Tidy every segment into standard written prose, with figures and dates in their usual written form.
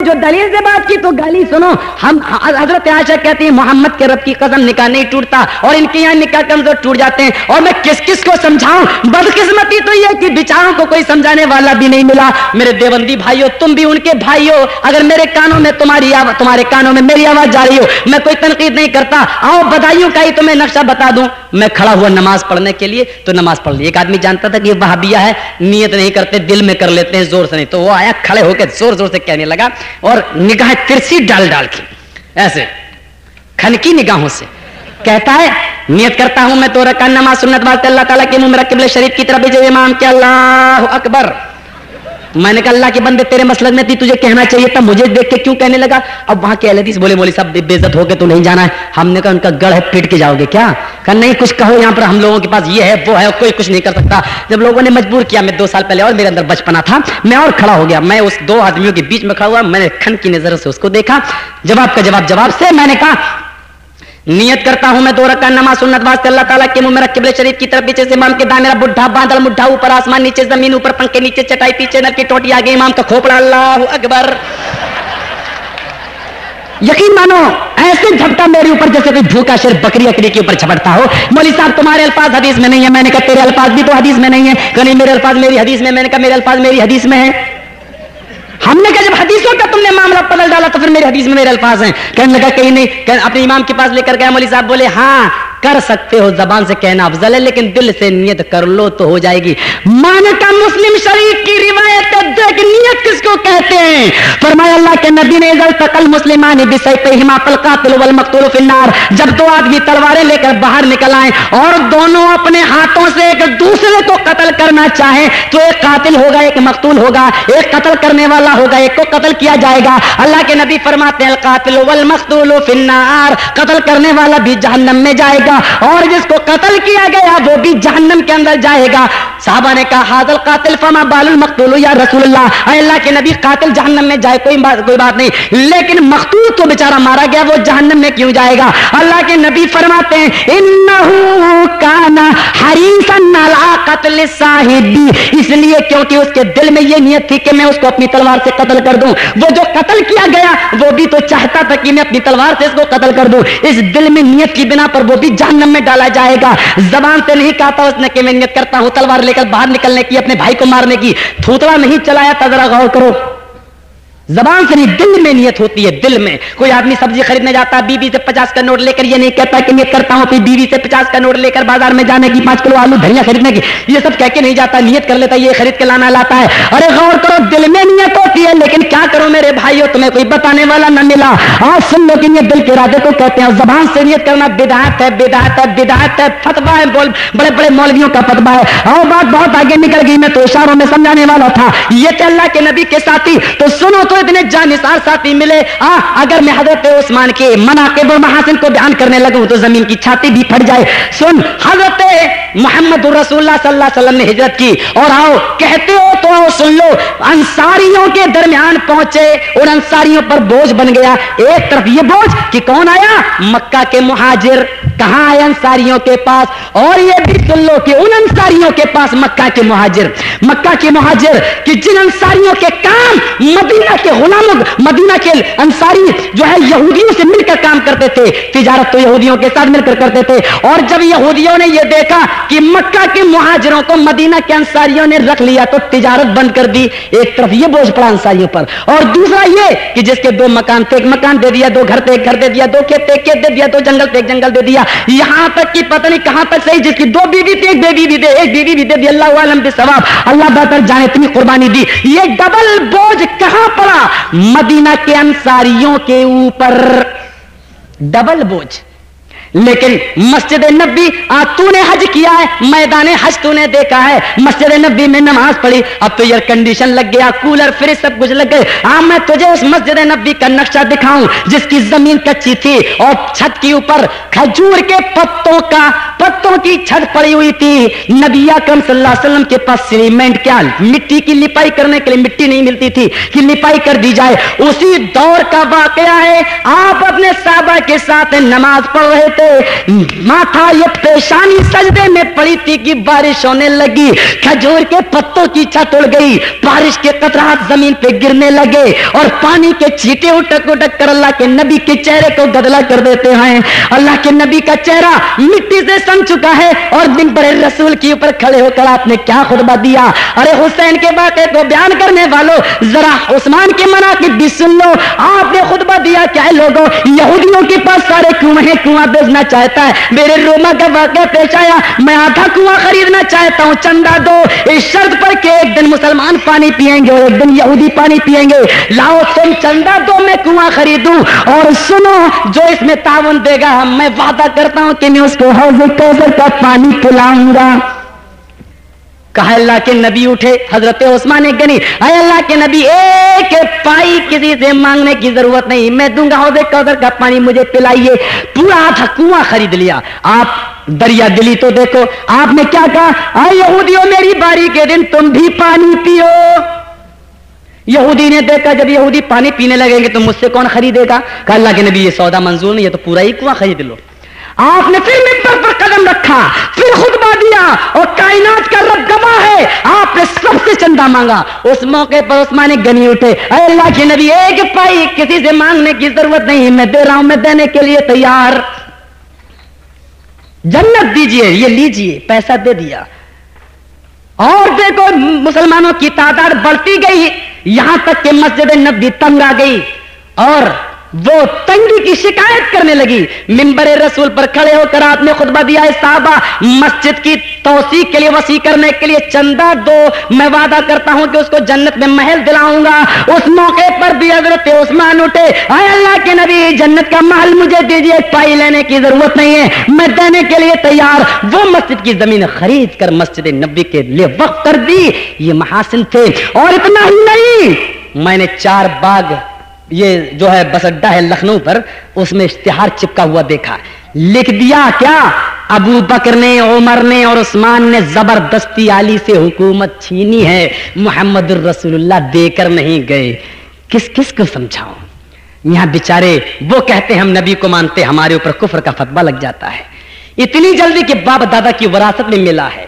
जो दलील से बात की तो गाली सुनो। हम हजरत आयशा कहती है मोहम्मद के रब की कसम निकाह नहीं टूटता और इनके यहाँ निकाह कमजोर टूट जाते हैं। और मैं किस किस को समझाऊं? बदकिस्मती तो ये कि बेचारों को कोई समझाने वाला भी नहीं मिला। मेरे देवबंदी भाइयों, तुम भी उनके भाई हो। अगर मेरे कानों में तुम्हारे कानों में मेरी आवाज जा रही हो, मैं कोई तनकीद नहीं करता। आओ बधाइयों का ही तुम्हें नक्शा बता दूं। मैं खड़ा हुआ नमाज पढ़ने के लिए तो नमाज पढ़ ली। एक आदमी जानता था कि ये वहाबिया है, नियत नहीं करते, दिल में कर लेते हैं, जोर से नहीं। तो वो आया खड़े होकर जोर जोर से कहने लगा और निगाह तिरछी डाल डाल के ऐसे खनकी निगाहों से कहता है, नियत करता हूं मैं 2 रकात नमाज सुन्नत वास्ते अल्लाह ताला के मुंह में किबला शरीफ की तरफ भेजे इमाम के अल्लाहु अकबर। मैंने कहा अल्लाह के बंदे तेरे मसलक में थी, तुझे कहना चाहिए था, मुझे देख के क्यों कहने लगा? अब वहां के अहले हदीस बोले मौलवी साहब बेइज्जत होके तो नहीं जाना है। हमने कहा उनका गढ़ है, पीट के जाओगे क्या? कहा नहीं कुछ कहो, यहाँ पर हम लोगों के पास ये है वो है, कोई कुछ नहीं कर सकता। जब लोगों ने मजबूर किया, मैं 2 साल पहले और मेरे अंदर बचपना था, मैं और खड़ा हो गया। मैं उस 2 आदमियों के बीच में खड़ा हुआ, मैंने खन की नजर से उसको देखा, जवाब का जवाब से मैंने कहा नियत करता हूं मैं 2 रकात नमाज सुन्नत वास्ते अल्लाह ताला के मुंह में किबला शरीफ की तरफ पीछे से इमाम के दाएं मेरा बुढ़ा बांधल मुड्ढा ऊपर आसमान नीचे जमीन ऊपर पंखे नीचे चटाई पीछे नल की टोटी आगे इमाम का खोपड़ा अल्लाहु अकबर। यकीन मानो ऐसे झपटा मेरे ऊपर जैसे कोई भूखा शेर बकरी अकड़ी के ऊपर झपटता हो। मौलवी साहब तुम्हारे अल्फाज हदीस में नहीं है। मैंने कहा तेरे अल्फाज भी तो हदीस में नहीं है। कहा नहीं मेरे अल्फाज मेरी हदीस में। मैंने कहा मेरे अल्फाज मेरी हदीस में है। हमने कहा जब हदीसों का तुमने मामला बदल डाला तो फिर मेरे हदीस में मेरे अल्फाज हैं। कहने लगा कहीं नहीं। अपने इमाम के पास लेकर गया, मौलवी साहब बोले हाँ कर सकते हो, जबान से कहना अफजल है, लेकिन दिल से नियत कर लो तो हो जाएगी। मानका मुस्लिम शरीफ की रिवायत देख नियत किसको कहते हैं? फरमाया अल्लाह के नबी ने इज़ल तक़ल मुस्लिमान बिसैफिहिमा फल कातिल वल मक़तूल फिन्नार। जब 2 आदमी तलवारें लेकर बाहर निकल आए और दोनों अपने हाथों से एक दूसरे को कत्ल करना चाहे तो एक कातिल होगा, एक मक़तूल होगा, एक कत्ल करने वाला होगा, एक को कत्ल किया जाएगा। अल्लाह के नबी फरमाते हैं अल कातिल वल मक़तूल फिन्नार, कत्ल करने वाला भी जहन्नम में जाएगा और जिसको कत्ल किया गया वो भी जहन्नम के अंदर जाएगा। साहबा ने कहा हाज़ल कातिल फमा बालुल मक़तूल या रसूलल्लाह। अल्लाह के नबी कातिल जहन्नम में जाए कोई बात नहीं, लेकिन मक़तूल तो बेचारा मारा गया, वो जहन्नम में क्यों जाएगा? अल्लाह के नबी फरमाते हैं इन्नहु काना हरीसन अला क़त्ल साहिबी, इसलिए क्योंकि उसके दिल में ये नियत थी कि मैं उसको अपनी तलवार से कत्ल कर दूं। वो जो कत्ल किया गया वो भी तो चाहता था कि मैं अपनी तलवार से इसको कत्ल कर दूं। इस दिल में नियत की बिना पर वो भी जहन्नम में डाला जाएगा। जबान से नहीं कहा था उसने कि मैं नियत करता हूं तलवार लेकर बाहर निकलने की, अपने भाई को मारने की, थूथड़ा नहीं चलाया था। जरा गौर करो, जबान से नहीं दिल में नियत होती है। दिल में कोई आदमी सब्जी खरीदने जाता है, बीवी से 50 का नोट लेकर ये नहीं कहता कि नियत करता हूं, फिर बीवी से 50 का नोट लेकर बाजार में जाने की, 5 किलो आलू धनिया खरीदने की, ये सब कह के नहीं जाता, नियत कर लेता ये खरीद के लाना लाता है। अरे गौर करो, दिल में नियत होती है, लेकिन क्या करो मेरे भाइयों, तुम्हें कोई बताने वाला न मिला। आज सुन लो कि ये दिल के इरादे को कहते हैं। जबान से नियत करना बिदअत है, बिदअत है, बिदअत है, फतवा है, बड़े बड़े मौलवियों का फतवा है। और बात बहुत आगे निकल गई, मैं तो इशारों में समझाने वाला था। ये अल्लाह के नबी के साथी तो सुनो तो इतने जानिसार साथी मिले। अगर मैं हजरत उस्मान के मनाकिब और महासिन को बयान करने लगूं तो जमीन की छाती भी फट जाए। सुन, हजरत मोहम्मद रसूलुल्लाह सल्लल्लाहु अलैहि वसल्लम ने हिजरत की और आओ कहते हो तो आओ सुन लो। अंसारियों के दरमियान पहुंचे और अंसारियों पर बोझ बन गया। एक तरफ ये बोझ कि कौन आया, मक्का के मुहाजिर। कहां आए अंसारियों के पास, और ये भी सुन लो कि उन अंसारियों के पास मक्का के मुहाजिर कि जिन अंसारियों के काम मदीना के गुलामों, मदीना के अंसारी जो है यहूदियों से मिलकर काम करते थे, तिजारत तो यहूदियों के साथ मिलकर करते थे। और जब यहूदियों ने यह देखा कि मक्का के मुहाजिरों को मदीना के अंसारियों ने रख लिया तो तिजारत बंद कर दी। एक तरफ ये बोझ पड़ा अंसारियों पर, और दूसरा ये कि जिसके 2 मकान थे, एक मकान दे दिया, 2 घर थे, एक घर दे दिया, 2 खेत थे, एक खेत दे दिया, 2 जंगल थे, एक जंगल दे दिया, यहां तक कि पता नहीं कहां तक सही, जिसकी 2 बीवी थी, एक बेबी भी दे, एक बीवी भी दे दी, अल्लाह आलम बिसवाब, अल्लाह बेहतर जाने, इतनी कुर्बानी दी। ये डबल बोझ कहां पड़ा? मदीना के अंसारियों के ऊपर, डबल बोझ। लेकिन मस्जिद नबी, तूने हज किया है, मैदान हज तूने देखा है, मस्जिद नबी में नमाज पढ़ी, अब तो एयर कंडीशन लग गया, कूलर फ्रिज सब कुछ लग गए। मैं तुझे उस मस्जिद नबी का नक्शा दिखाऊं जिसकी जमीन कच्ची थी और छत के ऊपर खजूर के पत्तों की छत पड़ी हुई थी। नबी अकरम सल्लल्लाहु अलैहि वसल्लम के पास सीमेंट क्या, मिट्टी की लिपाई करने के लिए मिट्टी नहीं मिलती थी कि लिपाई कर दी जाए। उसी दौर का वाकया है, आप अपने साहबा के साथ नमाज पढ़ रहे थे, उठे, माथा ये पेशानी सजदे में पड़ी थी कि बारिश होने लगी, खजूर के पत्तों की छत उड़ गई, बारिश के कतरात जमीन पे गिरने लगे और पानी के छींटे उठक उठक कर अल्लाह के नबी के चेहरे को गदला कर देते हैं। अल्लाह के नबी का चेहरा मिट्टी से सन चुका है और मिंबर रसूल के ऊपर खड़े होकर आपने क्या खुतबा दिया। अरे हुसैन के वाक़े को बयान करने वालों, जरा उस्मान के मनाक़िब भी सुन लो। आपने खुतबा दिया, क्या लोगों, यहूदियों के पास सारे कुएं हैं, कुआं बेचना चाहता है, मेरे रोमा का वाक़या पेश आया, मैं आधा कुआं खरीदना चाहता हूं, चंदा दो, इस शर्त पर कि एक दिन मुसलमान पानी पिएंगे और एक दिन यहूदी पानी पिएंगे, लाओ तुम चंदा दो, मैं कुआं खरीदूं, और सुनो जो इसमें ताउन देगा मैं वादा करता हूं कि मैं उसको हौज़ कौसर का पानी पिलाऊंगा। कहा अल्लाह के नबी उठे, हजरत उस्मान गनी, अरे अल्लाह के नबी एक पाई किसी से मांगने की जरूरत नहीं, मैं दूंगा, हौज़ कौसर का पानी मुझे पिलाइए। पूरा आधा कुआं खरीद लिया। आप दरिया दिली तो देखो, आपने क्या कहा, अरे यहूदियों मेरी बारी के दिन तुम भी पानी पियो। यहूदी ने देखा जब यहूदी पानी पीने लगेंगे तो मुझसे कौन खरीदेगा। कहा अल्लाह के नबी ये सौदा मंजूर नहीं, ये तो पूरा ही कुआं खरीद लो। आपने फिर मिंबर पर कदम रखा, फिर खुतबा दिया और कायनात का रब गवाह है, आपने सबसे चंदा मांगा। उस मौके पर उस्मान गनी उठे, अल्लाह के नबी एक पाई किसी से मांगने की जरूरत नहीं, मैं दे रहा हूं, मैं देने के लिए तैयार, जन्नत दीजिए, ये लीजिए, पैसा दे दिया। और देखो मुसलमानों की तादाद बढ़ती गई, यहां तक कि मस्जिद नबी तंग आ गई और वो तंगी की शिकायत करने लगी। मिंबर रसूल पर खड़े होकर आपने खुतबा दिया है, साहबा मस्जिद की तौसीक के लिए, वसी करने के लिए चंदा दो, मैं वादा करता हूं कि उसको जन्नत में महल दिलाऊंगा। उस मौके पर भी हजरत उस्मान उठे, आए अल्लाह के नबी जन्नत का महल मुझे दीजिए, पाई लेने की जरूरत नहीं है, मैं देने के लिए तैयार। वो मस्जिद की जमीन खरीद कर मस्जिद नबी के लिए वक्फ कर दी। ये महासिन थे। और इतना ही नहीं, मैंने 4 बाग, ये जो है बस अड्डा है लखनऊ पर, उसमें इश्तिहार चिपका हुआ देखा, लिख दिया क्या, अबू बकर ने, उमर ने और उस्मान ने जबरदस्ती अली से हुकूमत छीनी है, मोहम्मद रसूलुल्लाह देकर नहीं गए। किस किस को समझाऊं। यहां बेचारे वो कहते हम नबी को मानते, हमारे ऊपर कुफ्र का फतवा लग जाता है। इतनी जल्दी कि बाप दादा की विरासत में मिला है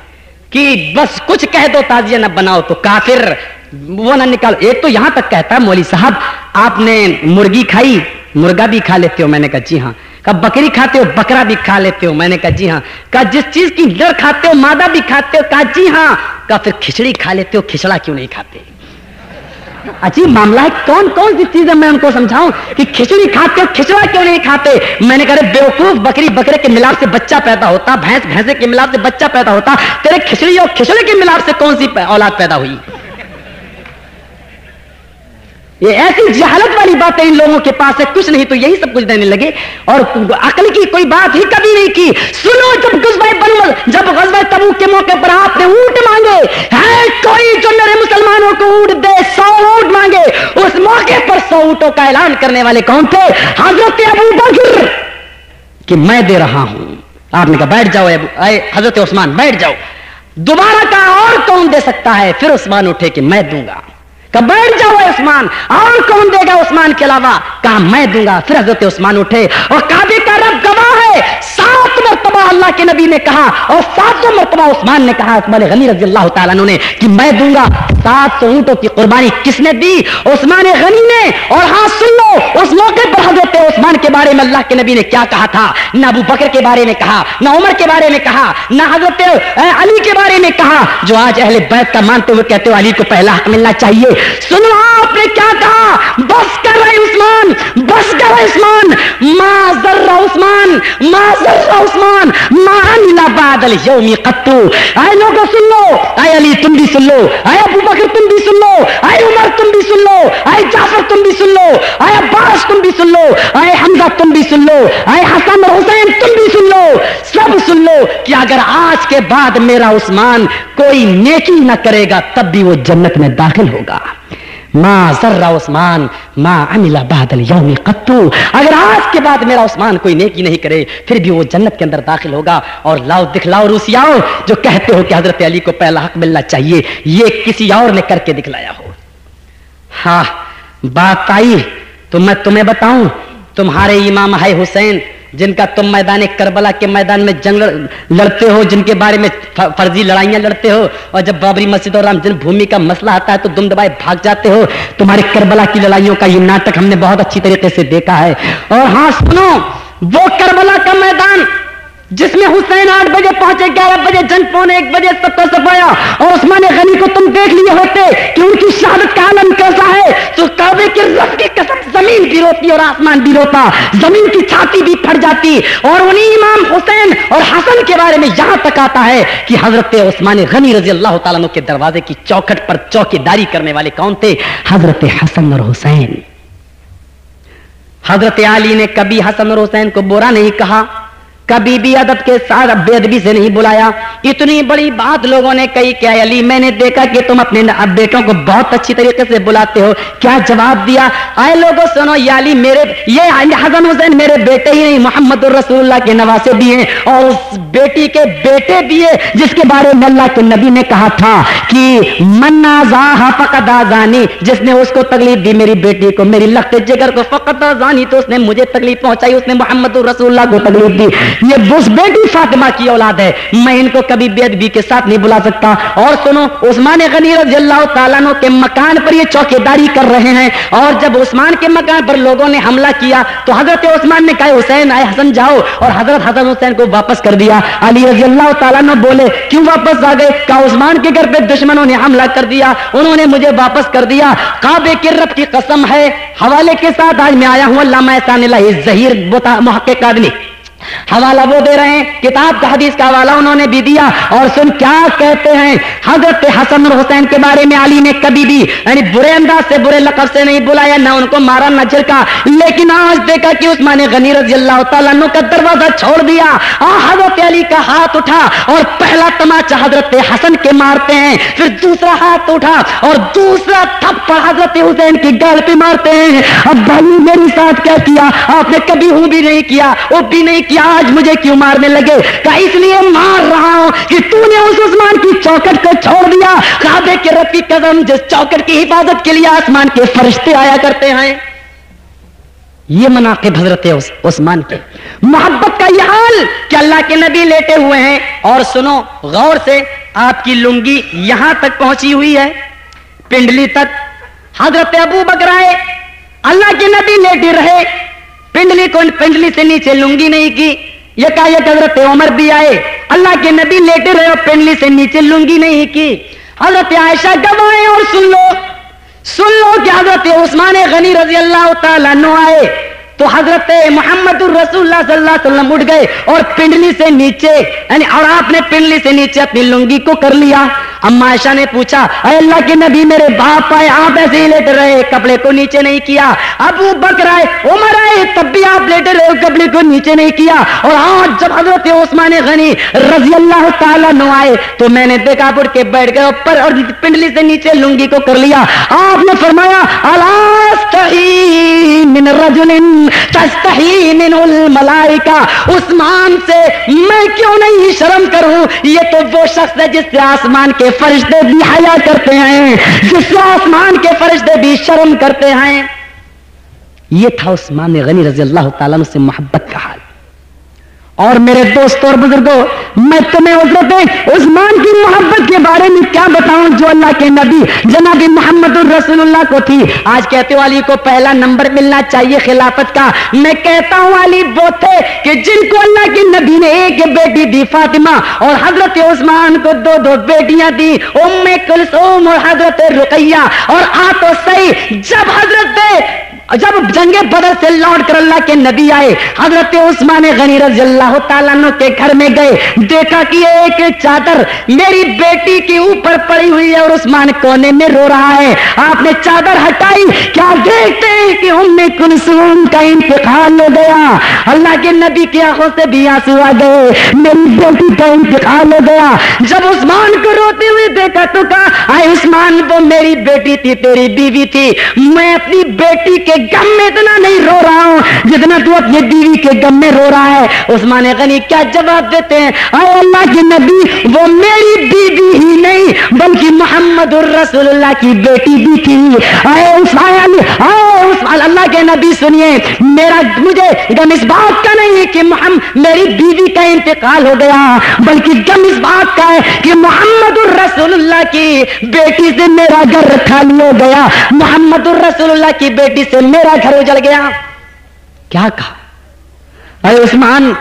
कि बस कुछ कह दो ताजिया न बनाओ तो काफिर, वो ना निकालो। एक तो यहां तक कहता है, मौली साहब आपने मुर्गी खाई, मुर्गा भी खा लेते हो, मैंने कहा जी हाँ। कहा बकरी खाते हो, बकरा भी खा लेते हो, मैंने कहा जी हाँ। कहा जिस चीज की नर खाते हो मादा भी खाते हो, कहा जी हाँ। कहा फिर खिचड़ी खा लेते हो, खिचड़ा क्यों नहीं खाते। अजीब मामला है, कौन कौन सी चीजें मैं उनको समझाऊं कि खिचड़ी खाते हो, खिचड़ा क्यों नहीं खाते। मैंने कहा बेवकूफ, बकरी बकरे के मिलाप से बच्चा पैदा होता, भैंस भैंसे के मिलाप से बच्चा पैदा होता, तेरे खिचड़ी और खिचड़े के मिलाप से कौन सी औलाद पैदा हुई। ये ऐसी जहालत वाली बातें इन लोगों के पास है, कुछ नहीं तो यही सब कुछ देने लगे और अकल की कोई बात ही कभी नहीं की। सुनो, जब गज़वा तबूक के मौके पर आपने ऊंट मांगे, है कोई जो मेरे मुसलमानों को ऊंट दे, 100 ऊंट मांगे, उस मौके पर 100 ऊंटों का ऐलान करने वाले कौन थे, हजरत अबू बकर, कि मैं दे रहा हूं। आपने कहा बैठ जाओ हजरत उस्मान, बैठ जाओ। दोबारा कहा और कौन दे सकता है, फिर उस्मान उठे कि मैं दूंगा। कहा बैठ जाओ उस्मान, और कौन देगा उस्मान के अलावा, कहा मैं दूंगा। फिर हजरत उस्मान उठे और काबे का रब गवाह है, 7 मरतबा अल्लाह के नबी ने कहा और 7 मरतबा उस्मान ने कहा, उस्मान गनी रज़ी अल्लाह तआला अन्हु ने, कि मैं दूंगा। 700 ऊंटों की कुर्बानी किसने दी, उस्मान गनी ने। और हाँ सुन लो, उस मौके पर हजरत उस्मान के बारे में अल्लाह के नबी ने क्या कहा था, न अबू बकर के बारे में कहा, न उमर के बारे में कहा, न हजरत अली के बारे में कहा, जो आज अहले बैत का मानते हुए कहते हो अली को पहला हक मिलना चाहिए। सुनो आपने क्या कहा, बस कर रहे उस्मान, बस कर रहे उस्मान, मा ज़र्रा उस्मान, मा ज़र्रा उस्मान, मा अमिला बादल यौमी क़त्तु। आए लोगों सुन लो, आए अली तुम भी सुन लो, आए अबू बकर तुम भी सुन लो, आए उमर तुम भी सुन लो, आए जाफर तुम भी सुन लो, आए अब्बास तुम भी सुन लो, आए हमजा तुम भी सुन लो, आए हसन और हुसैन तुम भी सुन लो, सब सुन लो कि अगर आज के बाद मेरा उस्मान कोई नेकी न करेगा तब भी वो जन्नत में दाखिल होगा। मा ज़र्रा उस्मान मा अमिला बादल यौमी क़त्तु। अगर आज के बाद मेरा उस्मान कोई नेकी नहीं करे फिर भी वो जन्नत के अंदर दाखिल होगा। और लाओ दिखलाओ रूसियाओ जो कहते हो कि हजरत अली को पहला हक मिलना चाहिए, ये किसी और ने करके दिखलाया हो। हाँ बात आई तो मैं तुम्हें बताऊं, तुम्हारे इमाम है हुसैन जिनका तुम मैदान करबला के मैदान में जंग लड़ते हो, जिनके बारे में फर्जी लड़ाइयां लड़ते हो, और जब बाबरी मस्जिद और राम जन्मभूमि का मसला आता है तो दुम दबाए भाग जाते हो। तुम्हारे करबला की लड़ाइयों का ये नाटक हमने बहुत अच्छी तरीके से देखा है। और हाँ सुनो, वो करबला का मैदान जिसमें हुसैन 8 बजे पहुंचे, 11 बजे जंग, पौने 1 बजे सबको सफाया, और उस्मान गनी को तुम देख लिए होते कि उनकी शहादत का आलम कैसा है, तो काबे के रब की कसम जमीन भी रोती और आसमान भी रोता, जमीन की छाती भी फट जाती। और उन्हीं इमाम हुसैन और हसन के बारे में यहां तक आता है कि हजरत उस्मान गनी रजी अल्लाह तआला अन्हु के दरवाजे की चौखट पर चौकीदारी करने वाले कौन थे? हजरत हसन और हुसैन। हजरत अली ने कभी हसन और हुसैन को बुरा नहीं कहा, कभी भी अदब के साथ बेअदबी से नहीं बुलाया। इतनी बड़ी बात लोगों ने कही, क्या अली मैंने देखा कि तुम अपने बेटों को बहुत अच्छी तरीके से बुलाते हो, क्या जवाब दिया? आए लोगों सुनो, ये अली ये हसन हुसैन मेरे बेटे ही नहीं, मोहम्मद रसूलुल्लाह के नवासे भी हैं, और उस बेटी के बेटे भी है जिसके बारे में अल्लाह के नबी ने कहा था कि मन आज़ाहा फक़द आज़ानी, जिसने उसको तकलीफ दी मेरी बेटी को, मेरी लख्त जिगर को, फक़द आज़ानी, तो उसने मुझे तकलीफ पहुंचाई, उसने मोहम्मद रसूलुल्लाह को तकलीफ दी। ये उस बेटी फातिमा की औलाद है, मैं इनको कभी बेअदबी के साथ नहीं बुला सकता। और सुनो, उस्मान गनी रज़ी अल्लाह तआला अन्हु के मकान पर ये चौकीदारी कर रहे हैं, और जब उस्मान के मकान पर लोगों ने हमला किया तो हजरत उस्मान ने कहा हुसैन आए हसन जाओ, और हजरत हसन हुसैन को वापस कर दिया। अली रज़ी अल्लाह तआला अन्हु बोले क्यों वापस आ गए? कहा उस्मान के घर पे दुश्मनों ने हमला कर दिया, उन्होंने मुझे वापस कर दिया। काबे के रब की कसम है, हवाले के साथ आज मैं आया हूं, अल्लामा एहसानुल्लाह ज़हीर मुहक्किक आदमी हवाला वो दे रहे हैं, किताब का हदीस का हवाला उन्होंने भी दिया। और सुन क्या कहते हैं, हजरत हसन और हुसैन के बारे में अली ने कभी भी यानी बुरे अंदाज से, बुरे लक़ब से नहीं बुलाया, ना उनको मारा ना झिड़का, लेकिन आज देखा कि उस्मान गनी रज़ी अल्लाह तआला अन्हु का दरवाजा छोड़ दिया, और हजरत अली का हाथ उठा और पहला तमाचा हजरत हसन के मारते हैं, फिर दूसरा हाथ उठा और दूसरा थप्पड़ हजरत हुसैन की गाल पे मारते हैं। अब भाई मेरे साथ क्या किया आपने? कभी हूं भी नहीं किया, वो भी नहीं किया, आज मुझे क्यों मारने लगे? क्या इसलिए मार रहा हूं कि तूने उस उस्मान की चौखट को छोड़ दिया। काबे के रब की कसम, जिस चौखट की हिफाजत के लिए आसमान के फरिश्ते आया करते हैं। ये मनाक़िब हजरत उस्मान के, मोहब्बत का यह हाल कि अल्लाह के नबी लेटे हुए हैं, और सुनो गौर से, आपकी लुंगी यहां तक पहुंची हुई है, पिंडली तक। हजरत अबू बकर आए, अल्लाह के नबी लेटे रहे, पिंडली से नीचे लुंगी नहीं की। ये हजरत उमर भी आए, अल्लाह के नबी लेटे रहे और पिंडली से नीचे लुंगी नहीं की। हजरत आयशा गवाए, और सुन लो कि हजरत उस्मान गनी रज़ी अल्लाह तआला अन्हु आए तो हजरत मोहम्मद रसूलुल्लाह सल्लल्लाहु अलैहि वसल्लम उठ गए और पिंडली से नीचे यानी, और आपने पिंडली से नीचे अपनी लुंगी को कर लिया। अम्मा आयशा ने पूछा, अल्लाह के नबी मेरे बाप आए, आप ऐसे ही लेटे रहे, कपड़े को नीचे नहीं किया। अबू बकर आए, उमर आए, तब भी आप लेटे रहे, कपड़े को नीचे नहीं किया। और आज जब हजरत उस्मान गनी रज़ी अल्लाह तआला अन्हु आए तो मैंने देखा उठ के बैठ गए ऊपर और पिंडली से नीचे लुंगी को कर लिया। आपने फरमाया, अलास्तही मिन रजुलिन तस्तही मिनुल मलाइका, उस्मान से मैं क्यों नहीं शर्म करूं? ये तो वो शख्स है जिससे आसमान के फरिश्ते भी हया करते हैं, जिससे आसमान के फरिश्ते भी शर्म करते हैं। ये था उस्मान गनी रज़ी अल्लाह तआला अन्हु से मोहब्बत का हाल। और मेरे दोस्तों और बुजुर्गों, मैं तुम्हें हज़रत उस्मान की मोहब्बत के बारे में क्या बताऊं जो अल्लाह के नबी जनाब मोहम्मद रसूलुल्लाह को थी। आज कहते हो अली को पहला नंबर मिलना चाहिए खिलाफत का, मैं कहता हूं अली वो थे कि जिनको अल्लाह के नबी ने एक बेटी दी फातिमा, और हजरत उस्मान को 2 बेटियां दी, उम्मे कुलसूम और हजरत रुकैया। और तो सही जब जंगे बदर से लौट कर अल्लाह के नबी आए, हजरत उस्मान गनी रज़ी अल्लाह तआला अन्हु के घर में गए, देखा कि एक चादर मेरी बेटी के ऊपर पड़ी हुई है और उस्मान कोने में रो रहा है। आपने चादर हटाई, क्या देखते हैं कि उम्मे कुलसूम का इंतकाल हो गया। अल्लाह के नबी की आंखों से भी आंसू आ गए, मेरी बेटी का इंतकाल हो गया। जब उस्मान को रोते हुए देखा तो कहा, आए उस्मान वो मेरी बेटी थी, तेरी बीवी थी, मैं अपनी बेटी के के गम में इतना नहीं रो रहा हूं जितना तू अपनी बीवी के गम में रो रहा है। उस्मान गनी क्या जवाब देते हैं, आए अल्लाह के नबी, वो मेरी बीवी ही नहीं बल्कि मोहम्मदुर रसूलुल्लाह की बेटी भी थी। आए उस्मान, अल्लाह के नबी सुनिए, मुझे गम इस बात का नहीं है कि मेरी बीवी का इंतकाल हो गया, बल्कि गम इस बात का है कि मोहम्मदुर रसूलुल्लाह की बेटी से मेरा घर खाली हो गया, मोहम्मदुर रसूलुल्लाह की बेटी से मेरा घर उजड़ गया। क्या कहा, अरे उस्मान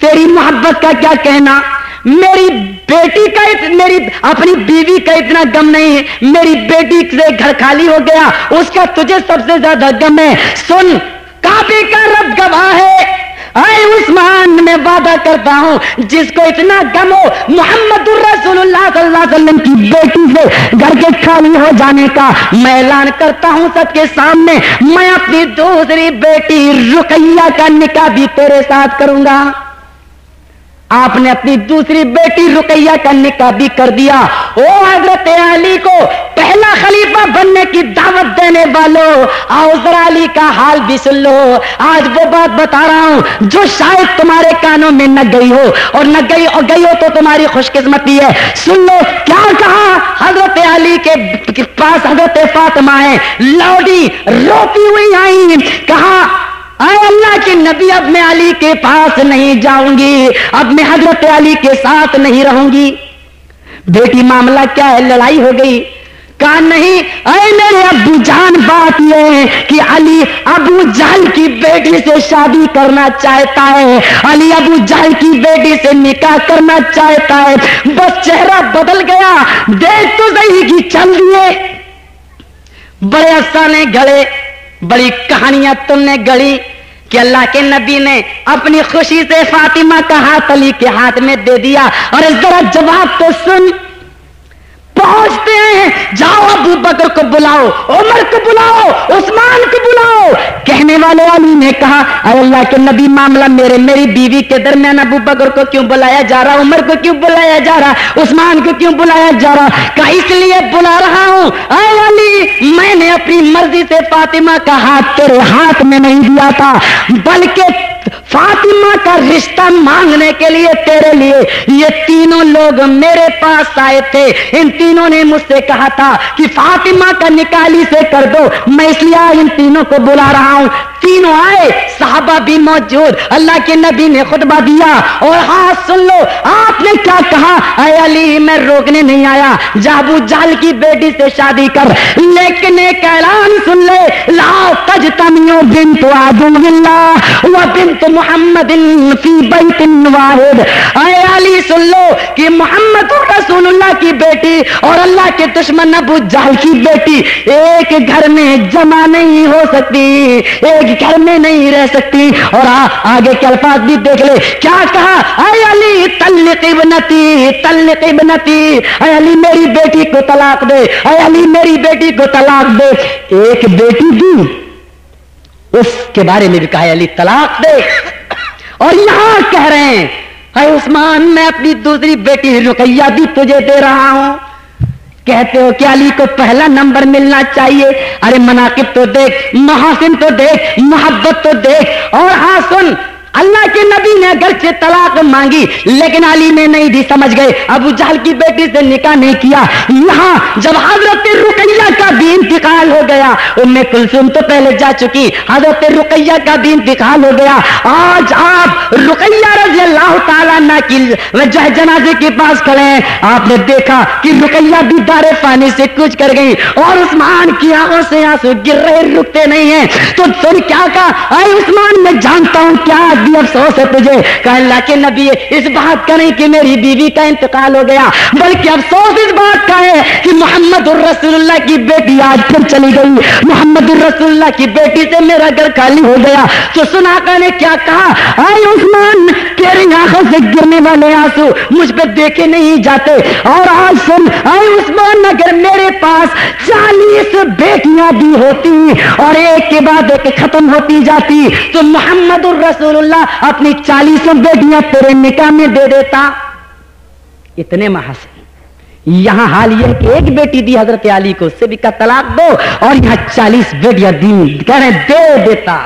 तेरी मोहब्बत का क्या कहना, मेरी बेटी का मेरी अपनी बीवी का इतना गम नहीं है, मेरी बेटी से घर खाली हो गया उसका तुझे सबसे ज्यादा गम है। सुन, काबे का रब गवाह है, आए उस्मान मैं वादा करता हूं जिसको इतना गम हो मोहम्मदुर रसूलुल्लाह सल्लल्लाहु अलैहि वसल्लम की बेटी से घर के खाली हो जाने का, मैं ऐलान करता हूं सबके सामने, मैं अपनी दूसरी बेटी रुकैया का निकाह भी तेरे साथ करूंगा। आपने अपनी दूसरी बेटी रुकैया का निकाह भी कर दिया। ओ हजरत अली को पहला खलीफा बनने की दावत देने वालों, आओ जरा अली का हाल भी सुन लो। आज वो बात बता रहा हूं जो शायद तुम्हारे कानों में न गई हो, और न गई और गई हो तो तुम्हारी खुशकिस्मती है। सुन लो क्या कहा हजरत अली के पास हजरत फातिमा है, लौटी रोती हुई आई, कहा आए अल्लाह के नबी, अब मैं अली के पास नहीं जाऊंगी, अब मैं हजरत अली के साथ नहीं रहूंगी। बेटी मामला क्या है, लड़ाई हो गई, कहा नहीं अरे मेरे अब्बू जान, बात यह है कि अली अबू जहल की बेटी से शादी करना चाहता है, अली अबू जहल की बेटी से निकाह करना चाहता है। बस चेहरा बदल गया, देख तो सही कि चल दिए, बड़े अफसाने गढ़े, बड़ी कहानियां तुमने गढ़ी कि अल्लाह के नबी ने अपनी खुशी से फातिमा का हाथ अली के हाथ में दे दिया। और इस जरा जवाब तो सुन, पहुंचते हैं, जाओ अबू बकर को बुलाओ, उमर को बुलाओ, उस्मान को बुलाओ। कहने वाले अली ने कहा अरे अल्लाह के नबी, मामला मेरी बीवी के दरमियान अबू बकर को क्यों बुलाया जा रहा, उमर को क्यों बुलाया जा रहा, उस्मान को क्यों बुलाया जा रहा? कहा इसलिए बुला रहा हूं अरे अली, मैंने अपनी मर्जी से फातिमा का हाथ तेरे हाथ में नहीं दिया था, बल्कि फातिमा का रिश्ता मांगने के लिए तेरे लिए ये तीनों लोग मेरे पास आए थे। इन तीनों ने मुझसे कहा था कि फातिमा का निकाह अली से कर दो, मैं इसलिए आज इन तीनों को बुला रहा हूं। तीनों आए, साहबा भी मौजूद, अल्लाह के नबी ने खुतबा दिया। और हाँ सुन लो, आपने क्या कहा, अरे अली मैं रोकने नहीं आया, जाबू जाल की बेटी से शादी कर, लेकिन एक ऐलान सुन ले, ला तजतमियो बिन्त अदुविल्लाह व बिन्त मुहम्मदिन फी बैतिन वाहिद। अरे अली सुन लो कि मोहम्मद रसूलुल्लाह की बेटी और अल्लाह के दुश्मन अबू जहल की बेटी एक घर में जमा नहीं हो सकती, एक घर में नहीं रह सकती। और आगे के अल्फाज भी देख ले, क्या कहा, अरे अली तल्लिक इब्नती, तल्लिक इब्नती, अरे अली मेरी बेटी को तलाक दे, अरे अली मेरी बेटी को तलाक दे। एक बेटी दी, उसके बारे में भी कहा अली तलाक दे। और यहां कह रहे हैं अरे उस्मान मैं अपनी दूसरी बेटी रुकैया भी तुझे दे रहा हूं, कहते हो कि अली को पहला नंबर मिलना चाहिए। अरे मनाकिब तो देख, महासिन तो देख, मोहब्बत तो देख। और हाँ सुन, अल्लाह के नबी ने अगरचे तलाक मांगी लेकिन अली ने नहीं दी, समझ गए, अबू जहल की बेटी से निकाह नहीं किया। यहां जब हजरत रुकैया का भी इंतकाल हो गया, उम्मे कुलसुम तो पहले जा चुकी, हजरत रुकैया का भी इंतकाल हो गया। आज आप रुकैया रज़ी अल्लाह ताला अन्हा की वजह जनाजे के पास खड़े हैं, आपने देखा कि रुकैया भी दारे पानी से कूच कर गई और उस्मान की आंखों से आंसू गिर रहे, रुकते नहीं है। तो सुन क्या कहा, अरे उस्मान मैं जानता हूं क्या भी अफसोस है तुझे, कहा अल्लाह के नबी इस बात का नहीं कि मेरी बीवी का इंतकाल हो गया, बल्कि अफसोस इस बात का है कि मोहम्मद रसूलुल्लाह की बेटी आज फिर चली गई, मोहम्मद रसूलुल्लाह की बेटी से मेरा घर खाली हो गया। तो सुना का ने क्या कहा, अरे उस्मान तेरी आंखों से गिरने वाले आंसू मुझ पे देखे नहीं जाते। और आज सुन, अरे उस्मान अगर मेरे पास 40 बेटियां भी होती और एक के बाद एक खत्म होती जाती तो मोहम्मद रसूलुल्लाह अपनी 40 बेटियां तेरे निकाह में दे देता। इतने महासिन, यहां हाल यह कि एक बेटी दी हजरत अली को, उससे भी का तलाक दो, और यहां 40 बेटियां दी, कह रहे दे देता।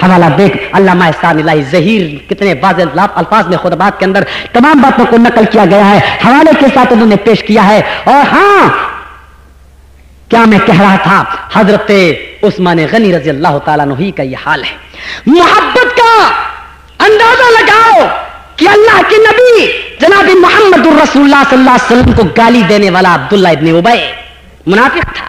हवाला देख, अल्लामा एहसान इलाही ज़हीर कितने वाज़ेह अल्फाज में खुतबात के अंदर तमाम बातों को नकल किया गया है, हवाले के साथ उन्होंने पेश किया है। और हां, क्या मैं कह रहा था, हजरत उस्मान गनी रज़ी अल्लाह ताला अन्हु ही का यह हाल है। मोहब्बत का अंदाजा लगाओ कि अल्लाह के नबी जनाबी मोहम्मदुर रसूलुल्लाह सल्लल्लाहु अलैहि वसल्लम को गाली देने वाला अब्दुल्ला इब्न उबय मुनाफिक था,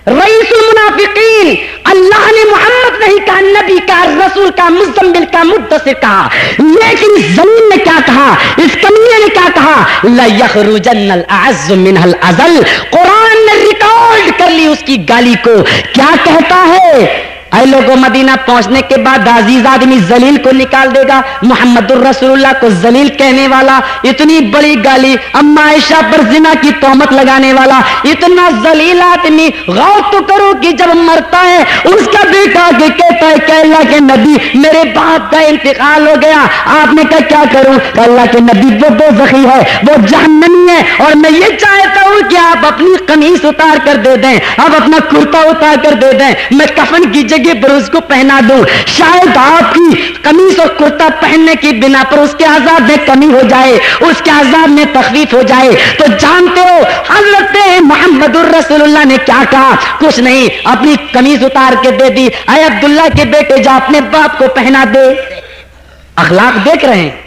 रईसुल मुनाफिकीन। अल्लाह ने मोहम्मद नहीं कहा, नबी का, रसूल का, मुज़म्मिल का, मुद्दसिर कहा, लेकिन इस ज़मीन ने क्या कहा, इस कमीने ने क्या कहा, ला यखरुजन्नल अअज़्ज़ु मिनहल अज़ल। कुरान ने रिकॉर्ड कर ली उसकी गाली को। क्या कहता है, ऐ लोगों, मदीना पहुंचने के बाद अजीज आदमी जलील को निकाल देगा, मोहम्मदुर रसूलुल्लाह को जलील कहने वाला, इतनी बड़ी गाली, अम्मा आयशा पर जिना की तोहमत लगाने वाला, इतना जलील आदमी। गौर तो करो कि जब मरता है उसका बेटा के कहता है कि अल्लाह के नबी मेरे बाप का इंतकाल हो गया, आपने कहा क्या करूं, अल्लाह के नबी वो दोज़खी है, वो जहन्नमी है, और मैं ये चाहता हूं कि आप अपनी कमीज उतार कर दे दें, आप अपना कुर्ता उतार कर दे दें, मैं कफन की जगह पर उसको पहना दूं, शायद आपकी कमीज और कुर्ता पहनने की बिना पर उसके आजाद में कमी हो जाए, उसके आजाद में तखफीफ हो जाए। तो जानते हो हजरत मोहम्मदुर रसूलुल्लाह ने क्या कहा, कुछ नहीं, अपनी कमीज उतार के दे दी, ऐ अब्दुल्ला के बेटे जा अपने बाप को पहना दे। अखलाक देख रहे हैं।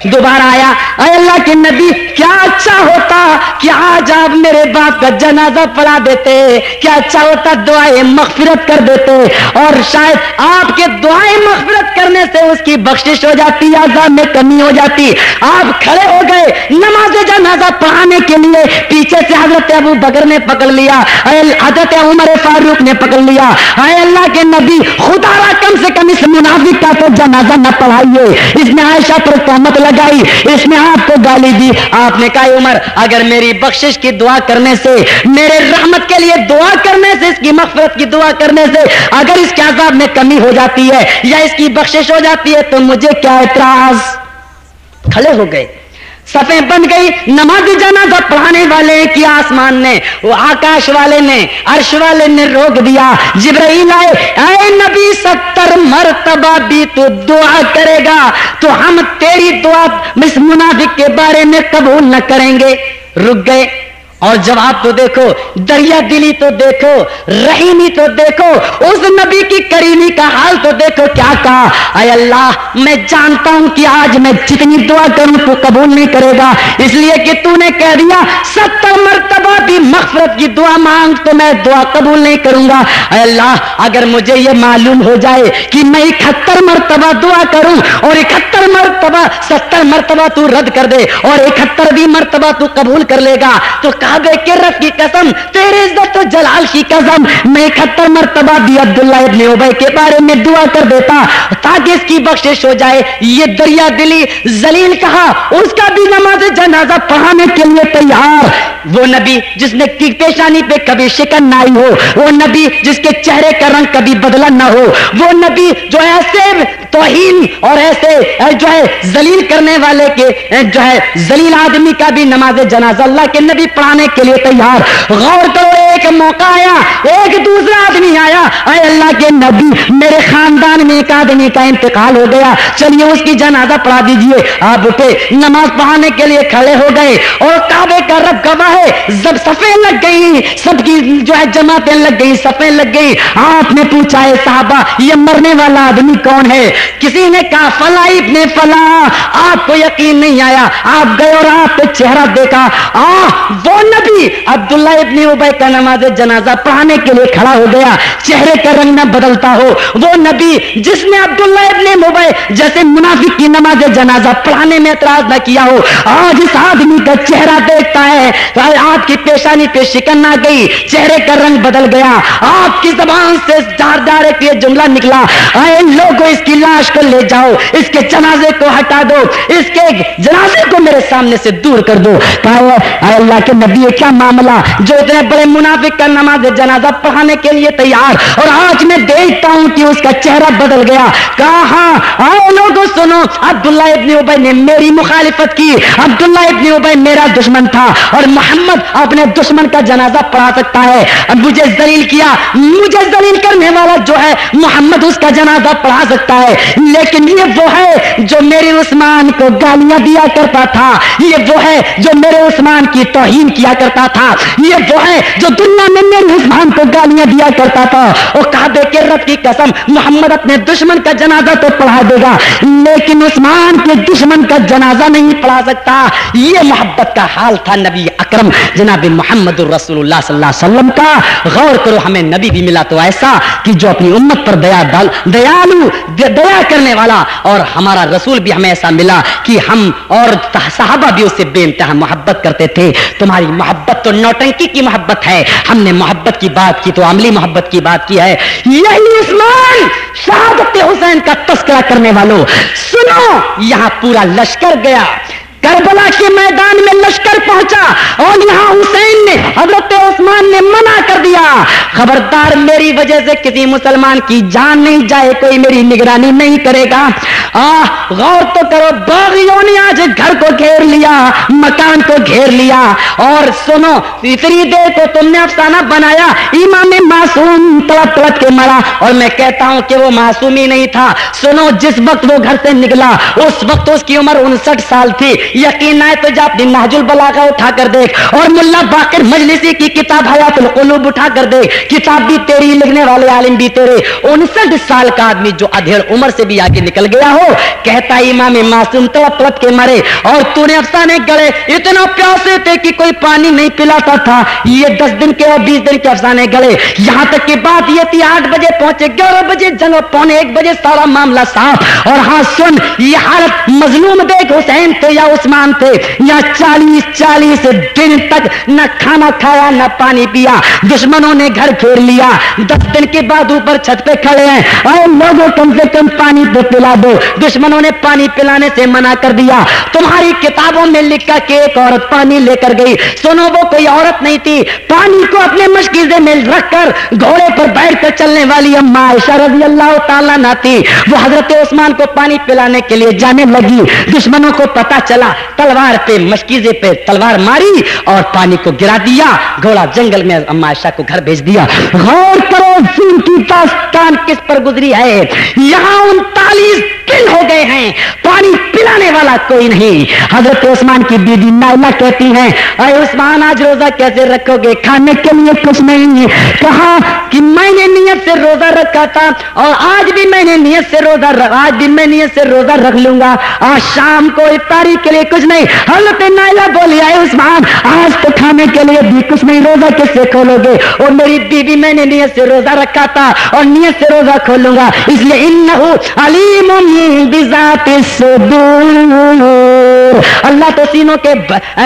दोबारा आया, अरे अल्लाह के नबी क्या अच्छा होता कि आज आप मेरे बाप का जनाजा पढ़ा देते, क्या अच्छा होता दुआएं मगफिरत कर देते, और शायद आपके दुआएं मगफिरत करने से उसकी बख्शिश हो जाती, आज़ाब में कमी हो जाती। आप खड़े हो गए नमाज जनाजा पढ़ाने के लिए, पीछे से हजरत अबू बकर ने पकड़ लिया, हजरत उमर फारूक ने पकड़ लिया, अरे अल्लाह के नबी खुदारा कम से कम इस मुनाफिक का तो जनाजा न पढ़ाइए, इसने आयशा पर तहमत लगाई, इसने आपको गाली दी। आपने कहा उमर, अगर मेरी बख्शिश की दुआ करने से, मेरे रहमत के लिए दुआ करने से, इसकी मग़फ़िरत की दुआ करने से अगर इसके अज़ाब में कमी हो जाती है या इसकी बख्शिश हो जाती है तो मुझे क्या एतराज। खड़े हो गए, सफें बन गई, नमाज़ जनाजा पढ़ाने वाले की आसमान ने, वो आकाश वाले ने, अर्श वाले ने रोक दिया। जिब्राइल आए, ऐ नबी 70 मरतबा भी तो दुआ करेगा तो हम तेरी दुआ इस मुनाफिक के बारे में कबूल न करेंगे। रुक गए, और जवाब तो देखो, दरिया दिली तो देखो, रहीमी तो देखो, उस नबी की करीमी का हाल तो देखो। क्या कहा, ऐ अल्लाह मैं जानता हूं कि आज मैं जितनी दुआ करूं तो कबूल नहीं करेगा, इसलिए कि तूने कह दिया 70 मरतबा भी मग़फ़िरत की दुआ मांग तो मैं दुआ कबूल नहीं करूंगा। ऐ अल्लाह अगर मुझे ये मालूम हो जाए कि मैं 71 मरतबा दुआ करूं और 71 मरतबा 70 मरतबा तू रद्द कर दे और 71वीं मरतबा तू कबूल कर लेगा, तो काबे के रब की कसम, तेरे इज्जत और जलाल की कसम, मैं 71 मरतबा भी अब्दुल्ला इब्न उबय के बारे में दुआ कर देता ताकि इसकी बख्शिश हो जाए। ये दरिया दिली जलील कहा, उसका भी नमाज जनाजा पढ़ाने के लिए तैयार। वो नबी जिसने की पेशानी पे कभी शिकन ना आई हो, वो नबी जिसके चेहरे का रंग कभी बदला ना हो, वो नबी जो ऐसे तौहीन और ऐसे जो है जलील करने वाले के जो है जलील आदमी का भी नमाज जनाजा अल्लाह के नबी पढ़ाने के लिए तैयार। गौर करो, एक मौका आया, एक दूसरा आदमी आया, ऐ अल्लाह के नबी मेरे खानदान में एक आदमी का इंतकाल हो गया, चलिए उसकी जनाजा पढ़ा दीजिए। आप उठे, नमाज पढ़ाने के लिए खड़े हो गए, और काबे का रब गवाह है, जब सफे लग गई, सबकी जो है जमातें लग गई, सफे लग गई। आपने पूछा है साहबा ये मरने वाला आदमी कौन है? किसी ने कहा फला इब्ने फला। आपको यकीन नहीं आया, आप गए और आपने चेहरा देखा, वो नबी अब्दुल्ला इब्न उबय का नमाज जनाजा पढ़ाने के लिए खड़ा हो गया, चेहरे का रंग न बदलता हो। वो नबी जिसने अब्दुल्ला इब्न उबय जैसे मुनाफिक की नमाज जनाजा पढ़ाने में एतराज न किया हो, आज इस आदमी का चेहरा देखता है, आपकी पेशानी पे शिकन आ गई, चेहरे का रंग बदल गया, आपकी जबान से डायरेक्ट ये जुमला निकला, ऐ लोगों इसकी लाश को ले जाओ, इसके जनाजे को हटा दो, इसके जनाजे को मेरे सामने से दूर कर दो। कहा अल्लाह के नबी ये क्या मामला, जो इतने बड़े मुनाफिक का नमाज जनाजा पढ़ाने के लिए तैयार, और आज मैं देखता हूं कि उसका चेहरा बदल गया। कहा हाँ आओ लोगों सुनो, अब्दुल्ला इब्न उबय ने मेरी मुखालिफत की, अब्दुल्ला इब्न उबय मेरा दुश्मन था और मोहम्मद अपने दुश्मन का जनाजा पढ़ा सकता है। अब मुझे जलील किया, मुझे जलील करने वाला जो है मोहम्मद उसका जनाजा पढ़ा सकता है, लेकिन ये वो है जो मेरे उस्मान को गालियां दिया करता था, ये वो है जो मेरे उस्मान की तौहीन किया करता था, ये वो है जो दुनिया में मेरे उस्मान को गालियां दिया करता था। और काबे के रब की कसम, मोहम्मद अपने दुश्मन का जनाजा तो पढ़ा देगा, लेकिन उस्मान के दुश्मन का जनाजा नहीं पढ़ा सकता। ये मोहब्बत का हाल था नबी अकरम जनाब मोहम्मद रसूलुल्लाह सल्लल्लाहु अलैहि वसल्लम का। गौर करो, हमें नबी भी मिला तो ऐसा कि जो अपनी उम्मत पर दया करने वाला, और हमारा रसूल भी हमें ऐसा मिला कि हम और सहाबा भी उससे बेइंतहा मोहब्बत करते थे। तुम्हारी मोहब्बत तो नौटंकी की मोहब्बत है, हमने मोहब्बत की बात की तो अमली मोहब्बत की बात की है। यही उस्मान शहादत हुसैन का तस्करा करने वालों, सुनो, यहां पूरा लश्कर गया, करबला के मैदान में लश्कर पहुंचा और यहां हुसैन ने, हजरत उस्मान ने मना कर दिया, खबरदार मेरी वजह से किसी मुसलमान की जान नहीं जाए, कोई मेरी निगरानी नहीं करेगा। गौर तो करो, बागियों ने आज घर को घेर लिया, मकान को घेर लिया, और सुनो, इतनी देर को तुमने अफसाना बनाया इमाम मासूम तड़प तड़प के मरा, और मैं कहता हूं कि वो मासूम ही नहीं था। सुनो, जिस वक्त वो घर से निकला उस वक्त उसकी उम्र 59 साल थी। यकीन आए तो जा अपनी नाजुल बलागा उठा कर देख, और मुल्ला बाकिर मजलिसी की किताब हयातुल कुलूब उठा कर देख, किताब भी तेरी, लिखने वाले आलिम भी तेरे। 59 साल का आदमी जो अधेड़ उम्र से भी आगे निकल गया हो, कहता इमाम मासूम तड़प तड़प के मरे, और तूने अफसाने गढ़े, इतना प्यासे थे कि कोई पानी नहीं पिलाता था। ये 10 दिन के और 20 दिन के अफसाने गढ़े, यहां तक की बात ये थी 8 बजे पहुंचे, 11 बजे जंग, पौने 1 बजे सारा मामला साफ। और हाँ सुन, ये हालत मजलूम देख, हुसैन थे या उस्मान थे, या 40 दिन तक न खाना खाया न पानी पिया, दुश्मनों ने घर घेर लिया। 10 दिन के बाद ऊपर छत पे खड़े हैं, और लोगों कम से कम पानी तो पिला दो, दुश्मनों ने पानी पिलाने से मना कर दिया। तुम्हारी किताबों में लिखा कि एक औरत पानी लेकर गई, सुनो वो कोई औरत नहीं थी, पानी को अपने मशकीजे में रखकर घोड़े पर बैठकर चलने वाली अम्मा आयशा रज़ी अल्लाह ताला अन्हा थी। वो हजरत उस्मान को पानी पिलाने के लिए जाने लगी, दुश्मनों को पता चला, तलवार पे, मशकीजे पे तलवार मारी और पानी को गिरा दिया, घोड़ा जंगल में अम्मा आयशा को घर भेज दिया। गौर करो की दास्तान किस पर गुजरी है। यहां 39 दिन हो गए हैं, पानी पिलाने वाला कोई नहीं। हजरत उस्मान की बीवी नाइला कहती हैं, अरे उस्मान आज रोजा कैसे रखोगे, खाने के लिए कुछ नहीं। कहा कि मैंने नियत से रोजा रखा था और आज भी मैं नियत से रोजा रख लूंगा, आज शाम को इफ्तारी के लिए कुछ नहीं। हजरत नाइला बोली, आए उस्मान आज तो खाने के लिए भी कुछ नहीं, रोजा किससे खोलोगे? और मेरी बीवी, मैंने नियत से रोजा रखा था और नियत से रोजा खोलूंगा, इसलिए इन्नहु अलीमुम बिज़ातिस सुदूर, अल्लाह तो सीनों के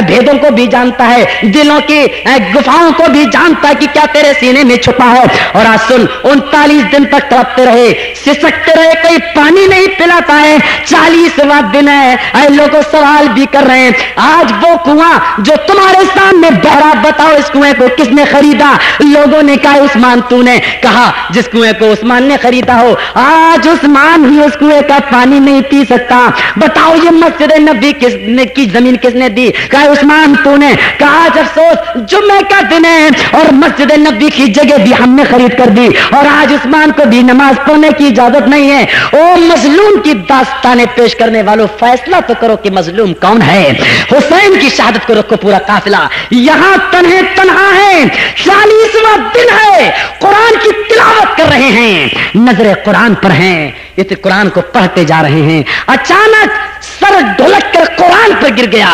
भेदों को भी जानता है, दिलों की गुफाओं को भी जानता है कि क्या तेरे सीने में छुपा है। और आज सुन, 39 दिन तक तड़पते रहे, सिसकते रहे, कोई पानी नहीं पिलाता है। 40वां दिन है, लोगों सवाल भी कर रहे हैं, आज वो कुआं जो तुम्हारे सामने बहरा, बताओ इस कुएं को किसने खरीदा? लोगों ने कहा उस्मान। तूने कहा जिस कुएं को उस्मान ने खरीदा हो, आज उस्मान ही उस कुएं का पानी नहीं पी सकता। बताओ ये मस्जिद नबी की जमीन किसने दी? कहा उस्मान। तूने कहा आज अफसोस जुम्मे का दिन है और मस्जिद नबी की जगह भी हमने खरीद कर दी और आज उस्मान को भी नमाज पढ़ने की इजाजत नहीं है। ओ मजलूम की दास्तानें पेश करने वालों, फैसला तो करो कि मजलूम कौन है। हुसैन की शहादत को रखो पूरा काफिला यहां तन्हा है, 40वां दिन है, कुरान की तिलावत कर रहे हैं, नजर कुरान पर हैं, इस कुरान को पढ़ते जा रहे हैं, अचानक सर ढुलक कर कुरान पर गिर गया।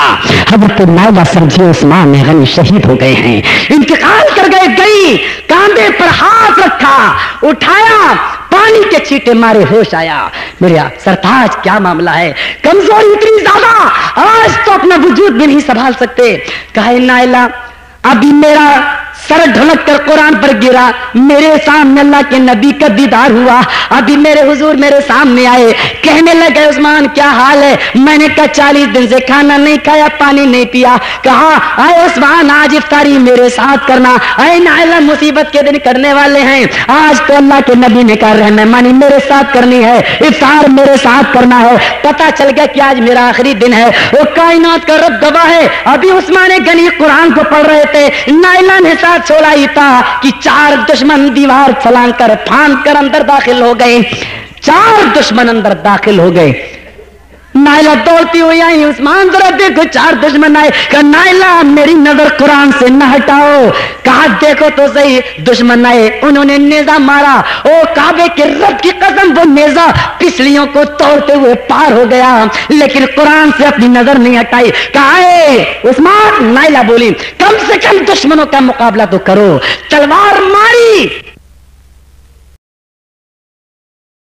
हजरत नाइला समझी उस्मान गनी शहीद हो गए हैं, इंतकाल कर गए। गई कांधे पर हाथ रखा, उठाया, पानी के छींटे मारे, होश आया। मेरा सरताज क्या मामला है, कमजोरी इतनी ज्यादा, आज तो अपना वजूद भी नहीं संभाल सकते। कहा नाइला अभी मेरा سر ڈھلک کر قرآن پر گرا. میرے سامنے اللہ کے نبی کا دیدار ہوا. ابھی میرے حضور میرے سامنے آئے, کہنے لگے عثمان کیا حال ہے؟ میں نے کہا 40 دن سے کھانا نہیں کھایا, پانی نہیں پیا. کہا اے عثمان آج افطاری میرے ساتھ کرنا. اے نائلہ مصیبت کے دن کرنے والے ہیں, آج تو اللہ کے نبی نے کہا رہنمانی میرے ساتھ کرنی ہے, افطار میرے ساتھ کرنا ہے. پتا چل گیا کہ آج میرا آخری دن ہے. وہ کائنات کا رب گواہ ہے. ابھی عثمان غنی قرآن کو پڑھ رہے تھے, نائلہ نے ساتھ چھوڑا ہی تھا کہ 4 دشمن دیوار پھلان کر پھاند کر اندر داخل ہو گئے. 4 دشمن اندر داخل ہو گئے. نائلہ دوڑتی ہوئی آئی, عثمان ذرا دیکھو 4 دشمن آئے. کہا نائلہ میری نظر قرآن سے نہ ہٹاؤ. کہا دیکھو تو صحیح. دشمن آئے, انہوں نے نیزہ مارا. او کعبے کے رب کی قسم وہ نیزہ پسلیوں کو توڑتے ہوئے پار ہو گیا, لیکن قرآن سے اپنی نظر نہیں ہٹائی. کہا اے عثمان, نائلہ بولی کم سے کم دشمنوں کا مقابلہ تو کرو. تلوار ماری,